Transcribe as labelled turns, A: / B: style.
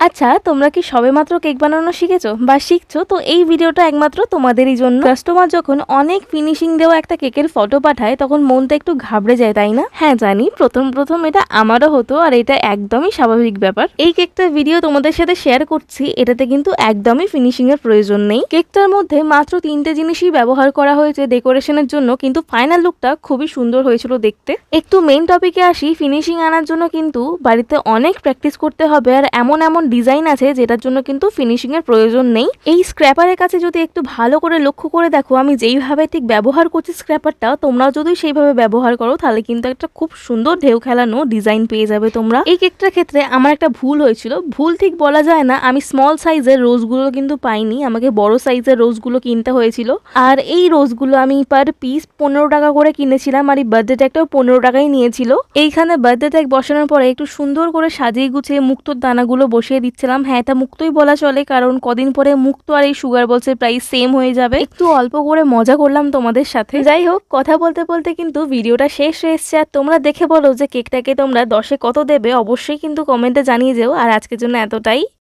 A: আচ্ছা, তোমরা কি সবেমাত্র কেক বানানো শিখেছো বা শিখছো? তো এই ভিডিওটা একমাত্র তোমাদেরই জন্য। কাস্টমার যখন অনেক ফিনিশিং দেওয়া একটা কেকের ফটো পাঠায় তখন মনটা একটু ঘাবড়ে যায়, তাই না? হ্যাঁ জানি, প্রথম প্রথম এটা আমারও হতো, আর এটা একদমই স্বাভাবিক ব্যাপার। এই কেকটার ভিডিও তোমাদের সাথে শেয়ার করছি, এটাতে কিন্তু একদমই ফিনিশিং এর প্রয়োজন নেই। কেকটার মধ্যে মাত্র 3টে জিনিসই ব্যবহার করা হয়েছে ডেকোরেশনের জন্য, কিন্তু ফাইনাল লুকটা খুবই সুন্দর হয়েছিল দেখতে। একটু মেইন টপিকে আসি, ফিনিশিং আনার জন্য কিন্তু বাড়িতে অনেক প্র্যাকটিস করতে হবে, আর এমন এমন ডিজাইন আছে যেটার জন্য কিন্তু ফিনিশিং এর প্রয়োজন নেই। এই স্ক্র্যাপারের কাছে যদি একটু ভালো করে লক্ষ্য করে দেখো, আমি যেইভাবে ঠিক ব্যবহার করছি স্ক্র্যাপারটা, তোমরাও যদি সেইভাবে ব্যবহার করো তাহলে কিন্তু একটা খুব সুন্দর ঢেউ খেলানো ডিজাইন পেয়ে যাবে তোমরা। এই কেকটার ক্ষেত্রে আমার একটা ভুল হয়েছিল, ভুল ঠিক বলা যায় না, আমি স্মল সাইজের রোজগুলো কিন্তু পাইনি, আমাকে বড় সাইজের রোজগুলো কিনতে হয়েছিল। আর এই রোজগুলো আমি পার পিস 15 টাকা করে কিনেছিলাম, আর এই বার্থডে ট্যাগটাও 15 টাকাই নিয়েছিল। এইখানে বার্থডে ট্যাগ বসানোর পরে একটু সুন্দর করে সাজিয়ে গুছিয়ে মুক্তোর দানাগুলো বসিয়ে দিচ্ছিলাম। হ্যাঁ, এটা মুক্তোই বলা চলে, কারণ কদিন পরে মুক্তো আর এই সুগার বলসের প্রাইস সেম হয়ে যাবে। একটু অল্প করে মজা করলাম তোমাদের সাথে। যাই হোক, কথা বলতে বলতে কিন্তু ভিডিওটা শেষ হয়ে এসছে। আর তোমরা দেখে বলো যে কেকটাকে তোমরা 10-এ কত দেবে, অবশ্যই কিন্তু কমেন্টে জানিয়ে যেও। আর আজকের জন্য এতটাই।